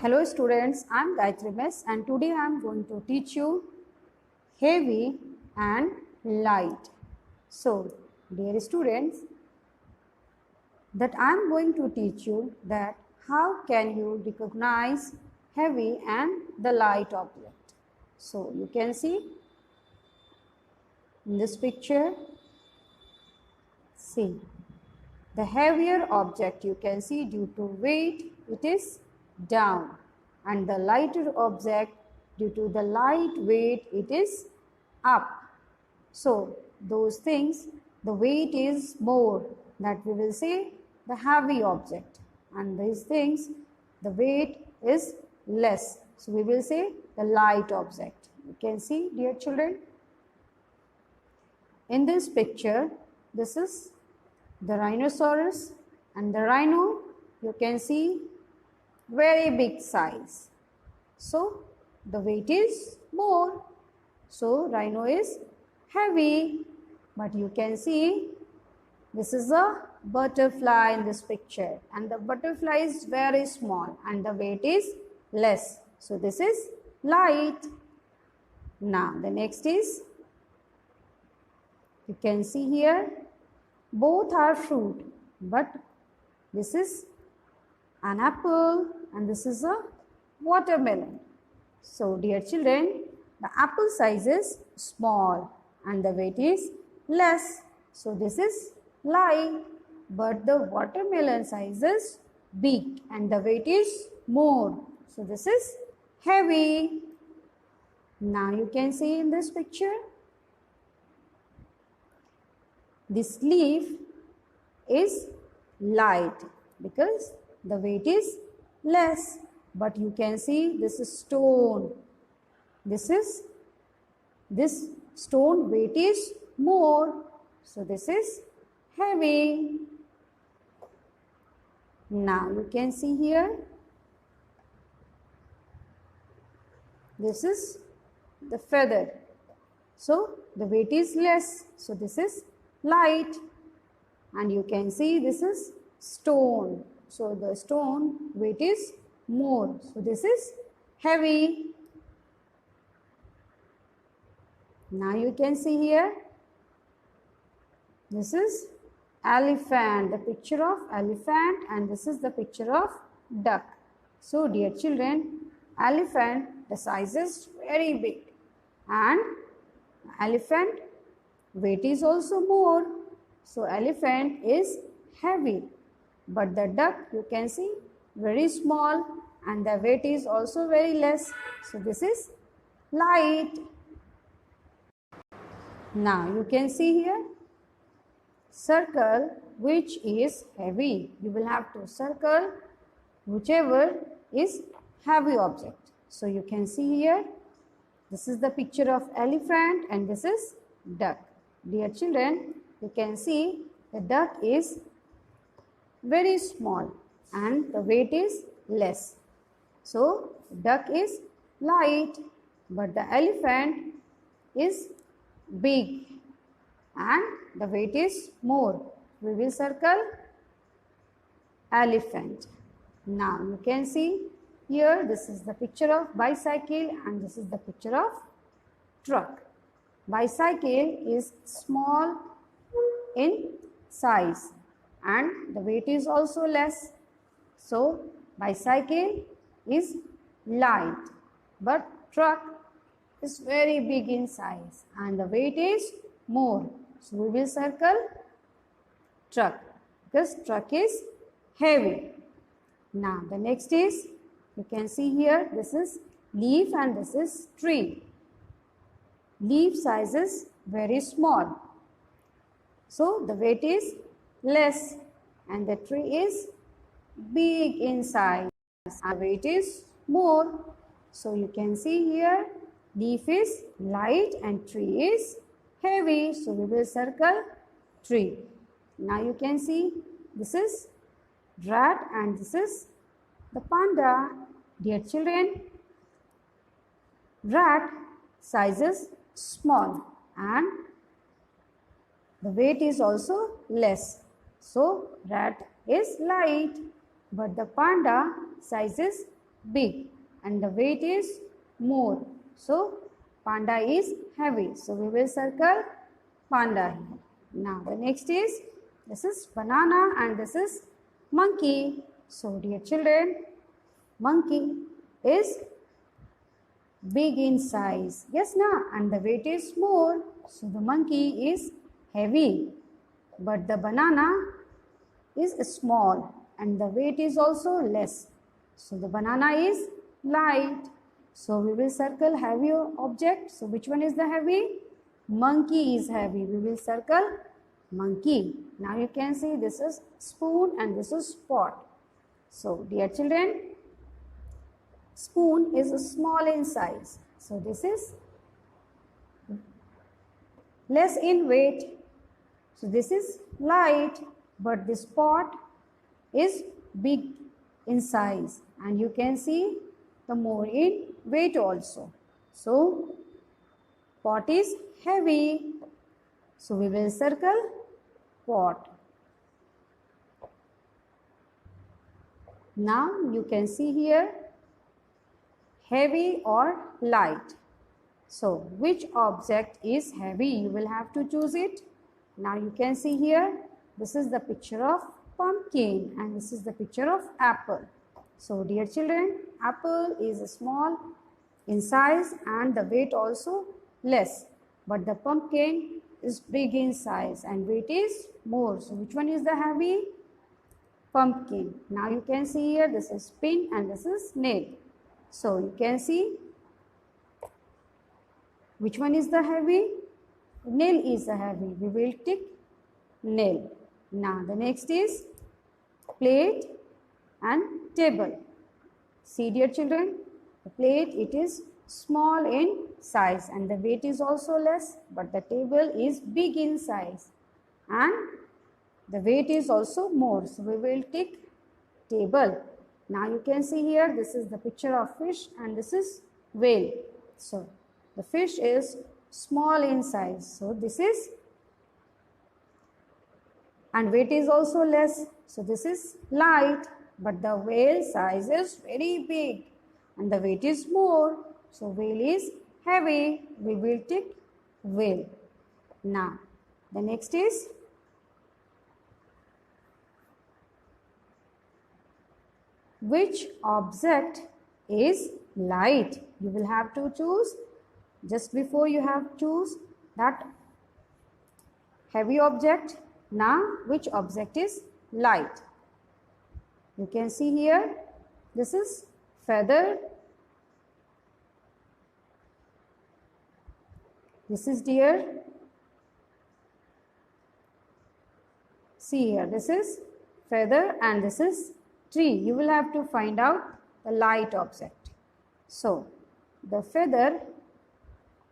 Hello students, I am Gayatri Mess and today I am going to teach you heavy and light. So, dear students, that I am going to teach you that how can you recognize heavy and the light object. So, you can see in this picture, see the heavier object you can see due to weight, it is down, and the lighter object due to the light weight, it is up. So those things, the weight is more, that we will say the heavy object, and these things, the weight is less, so we will say the light object. You can see, dear children, in this picture, this is the rhinoceros, and the rhino, you can see very big size, so the weight is more, so rhino is heavy. But you can see this is a butterfly in this picture, and the butterfly is very small and the weight is less, so this is light. Now the next is, you can see here, both are fruit, but this is an apple and this is a watermelon. So dear children, the apple size is small and the weight is less, so this is light, but the watermelon size is big and the weight is more, so this is heavy. Now you can see in this picture, this leaf is light because the weight is less, but you can see this is stone. This stone weight is more, so this is heavy. Now you can see here, this is the feather, so the weight is less, so this is light. And you can see this is stone, so the stone weight is more, so this is heavy. Now you can see here, this is elephant, the picture of elephant, and this is the picture of duck. So dear children, elephant, the size is very big, and elephant weight is also more, so elephant is heavy. But the duck, you can see, very small and the weight is also very less, so this is light. Now you can see here, circle which is heavy. You will have to circle whichever is heavy object. So you can see here, this is the picture of elephant and this is duck. Dear children, you can see the duck is very small and the weight is less. So duck is light, but the elephant is big and the weight is more. We will circle elephant. Now you can see here, this is the picture of bicycle and this is the picture of truck. Bicycle is small in size and the weight is also less, so bicycle is light, but truck is very big in size and the weight is more, so we will circle truck because truck is heavy. Now the next is, you can see here, this is leaf and this is tree. Leaf size is very small, so the weight is less, and the tree is big in size and the weight is more. So you can see here, leaf is light and tree is heavy, so we will circle tree. Now you can see, this is rat and this is the panda. Dear children, rat size is small and the weight is also less, so rat is light, but the panda size is big and the weight is more. So panda is heavy. So we will circle panda here. Now the next is, this is banana and this is monkey. So dear children, monkey is big in size. Yes, na? And the weight is more. So the monkey is heavy. But the banana is small and the weight is also less. So the banana is light. So we will circle heavy object. So which one is the heavy? Monkey is heavy. We will circle monkey. Now you can see this is spoon and this is pot. So dear children, spoon is small in size. So this is less in weight. So this is light, but this pot is big in size and you can see the more in weight also. So pot is heavy. So we will circle pot. Now you can see here heavy or light. So which object is heavy? You will have to choose it. Now you can see here, this is the picture of pumpkin and this is the picture of apple. So dear children, apple is small in size and the weight also less. But the pumpkin is big in size and weight is more. So which one is the heavy? Pumpkin. Now you can see here, this is pin and this is nail. So you can see which one is the heavy? Nail is the heavy. We will tick nail. Now the next is plate and table. See dear children, the plate, it is small in size and the weight is also less, but the table is big in size and the weight is also more. So we will tick table. Now you can see here, this is the picture of fish and this is whale. So the fish is small in size. So this is, and weight is also less. So this is light, but the whale size is very big and the weight is more. So whale is heavy. We will tick whale. Now the next is which object is light? You will have to choose. Just before you have choose that heavy object. Now which object is light? You can see here, this is feather. This is deer. See here, this is feather and this is tree. You will have to find out the light object. So the feather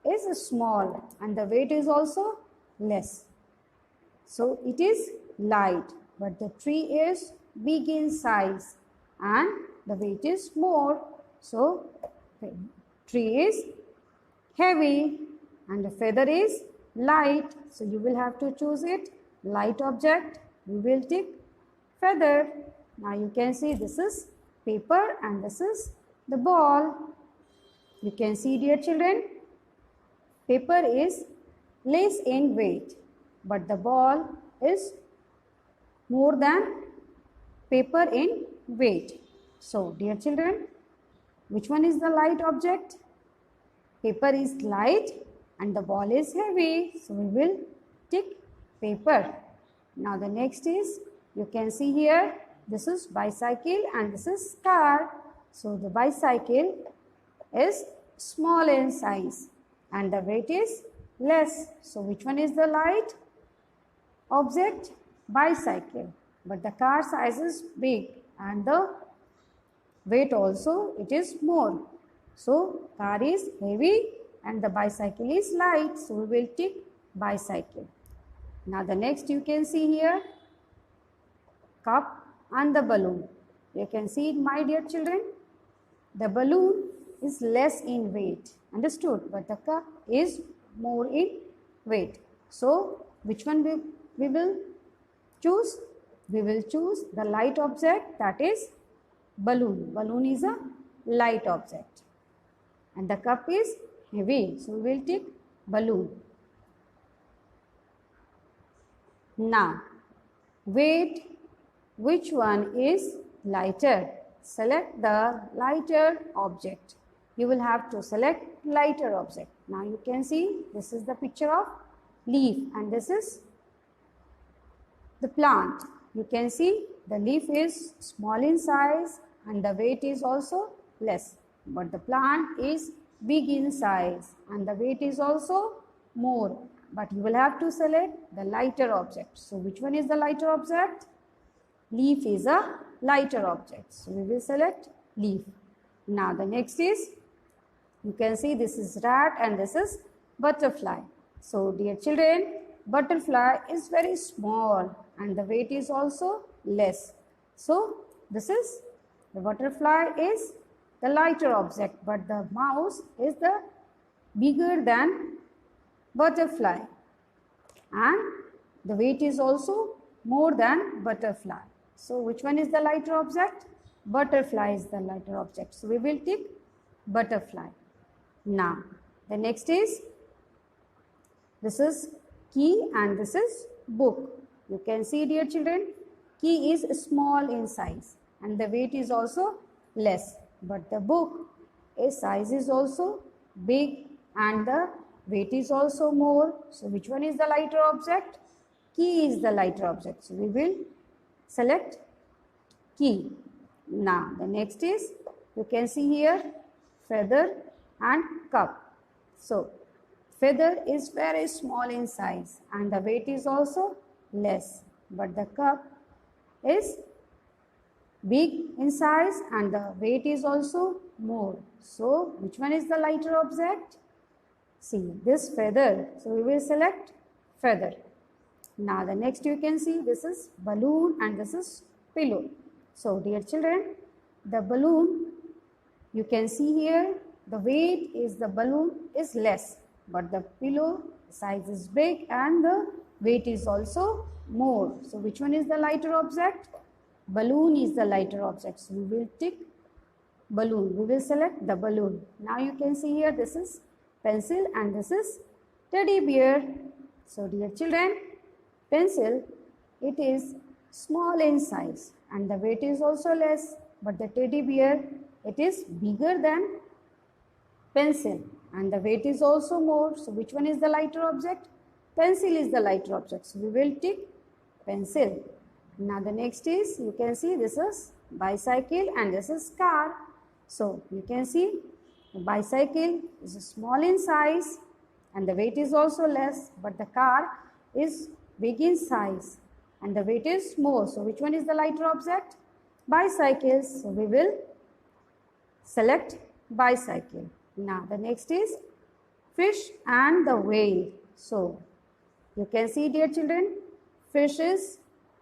is small and the weight is also less. So it is light, but the tree is big in size and the weight is more. So the tree is heavy and the feather is light. So you will have to choose it. Light object, we will tick feather. Now you can see this is paper and this is the ball. You can see dear children, paper is less in weight, but the ball is more than paper in weight. So dear children, which one is the light object? Paper is light and the ball is heavy. So we will tick paper. Now the next is, you can see here, this is bicycle and this is car. So the bicycle is small in size and the weight is less. So which one is the light object? Bicycle. But the car size is big and the weight also it is more. So car is heavy and the bicycle is light. So we will tick bicycle. Now the next you can see here, cup and the balloon. You can see it, my dear children. The balloon is less in weight, understood, but the cup is more in weight. So which one we will choose? We will choose the light object, that is balloon. Balloon is a light object. And the cup is heavy, so we will take balloon. Now, weight, which one is lighter? Select the lighter object. You will have to select lighter object. Now you can see this is the picture of leaf and this is the plant. You can see the leaf is small in size and the weight is also less. But the plant is big in size and the weight is also more. But you will have to select the lighter object. So which one is the lighter object? Leaf is a lighter object. So we will select leaf. Now the next is, you can see this is rat and this is butterfly. So dear children, butterfly is very small and the weight is also less. So this is, the butterfly is the lighter object, but the mouse is the bigger than butterfly and the weight is also more than butterfly. So which one is the lighter object? Butterfly is the lighter object. So we will take butterfly. Now the next is, this is key and this is book. You can see dear children, key is small in size and the weight is also less. But the book size is also big and the weight is also more. So which one is the lighter object? Key is the lighter object. So we will select key. Now the next is, you can see here feather and cup. So feather is very small in size and the weight is also less. But the cup is big in size and the weight is also more. So which one is the lighter object? See this feather. So we will select feather. Now the next you can see this is balloon and this is pillow. So dear children, the balloon, you can see here the weight is, the balloon is less, but the pillow size is big and the weight is also more. So which one is the lighter object? Balloon is the lighter object. So we will tick balloon. We will select the balloon. Now you can see here this is pencil and this is teddy bear. So dear children, pencil, it is small in size and the weight is also less, but the teddy bear, it is bigger than pencil and the weight is also more. So which one is the lighter object? Pencil is the lighter object. So we will tick pencil. Now the next is, you can see this is bicycle and this is car. So you can see the bicycle is small in size and the weight is also less, but the car is big in size and the weight is more. So which one is the lighter object? Bicycle. So we will select bicycle. Now the next is fish and the whale. So you can see dear children, fish is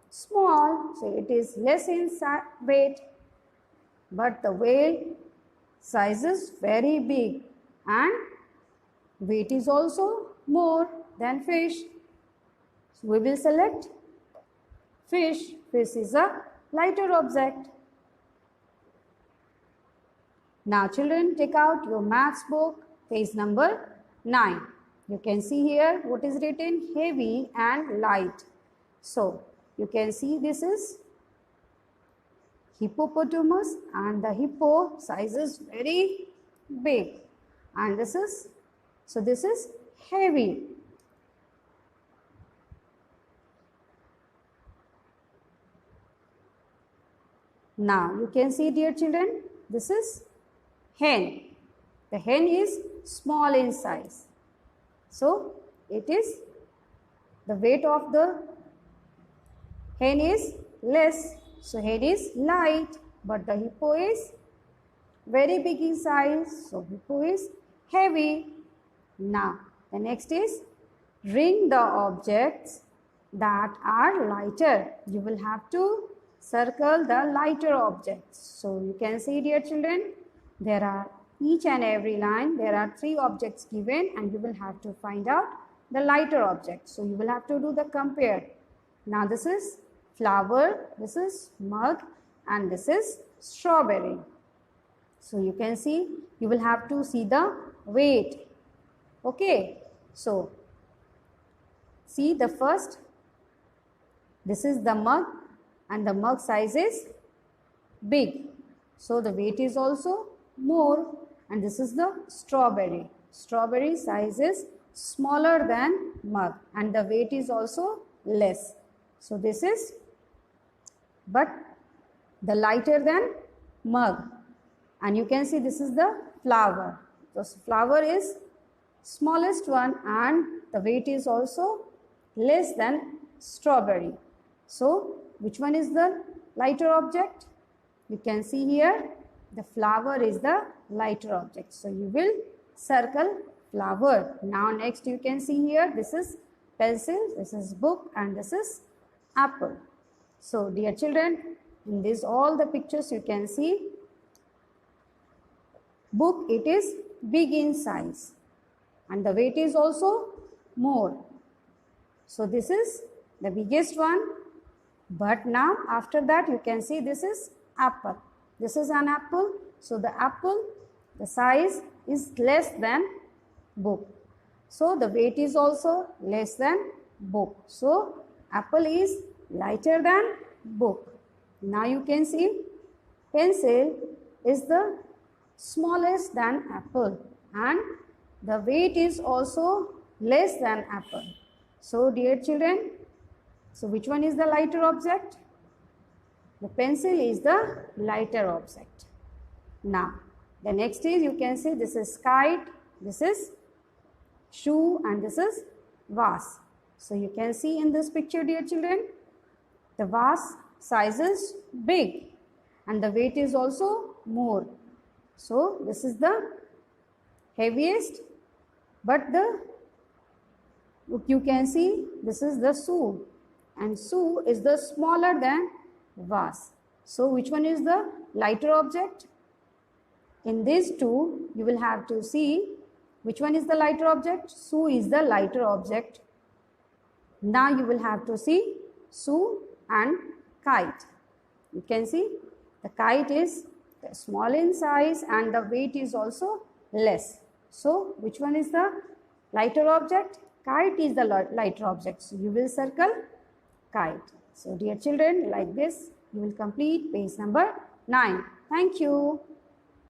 small, so it is less in weight, but the whale size is very big and weight is also more than fish. So we will select fish. Fish is a lighter object. Now children, take out your maths book, page number 9. You can see here what is written, heavy and light. So you can see this is hippopotamus and the hippo size is very big and this is, so this is heavy. Now you can see dear children, this is hen. The hen is small in size. So it is, the weight of the hen is less. So hen is light, but the hippo is very big in size. So hippo is heavy. Now the next is ring the objects that are lighter. You will have to circle the lighter objects. So you can see dear children, there are each and every line, there are 3 objects given and you will have to find out the lighter object. So you will have to do the compare. Now this is flower, this is mug and this is strawberry. So you can see, you will have to see the weight. Okay, so see the first, this is the mug and the mug size is big. So the weight is also more, and this is the strawberry. Strawberry size is smaller than mug and the weight is also less. So this is, but the lighter than mug. And you can see this is the flower. The flower is smallest one and the weight is also less than strawberry. So which one is the lighter object? You can see here the flower is the lighter object. So you will circle flower. Now next you can see here, this is pencil, this is book, and this is apple. So dear children, in this all the pictures you can see book, it is big in size and the weight is also more. So this is the biggest one. But now after that you can see this is apple. This is an apple. So the apple, the size is less than book. So the weight is also less than book. So apple is lighter than book. Now you can see pencil is the smallest than apple and the weight is also less than apple. So dear children, so which one is the lighter object? The pencil is the lighter object. Now the next is, you can see this is kite, this is shoe, and this is vase. So you can see in this picture, dear children, the vase size is big and the weight is also more. So this is the heaviest, but you can see this is the shoe, and shoe is the smaller than vase. So which one is the lighter object? In these two you will have to see which one is the lighter object. Shoe is the lighter object. Now you will have to see shoe and kite. You can see the kite is small in size and the weight is also less. So which one is the lighter object? Kite is the lighter object. So you will circle kite. So dear children, like this you will complete page number 9. Thank you.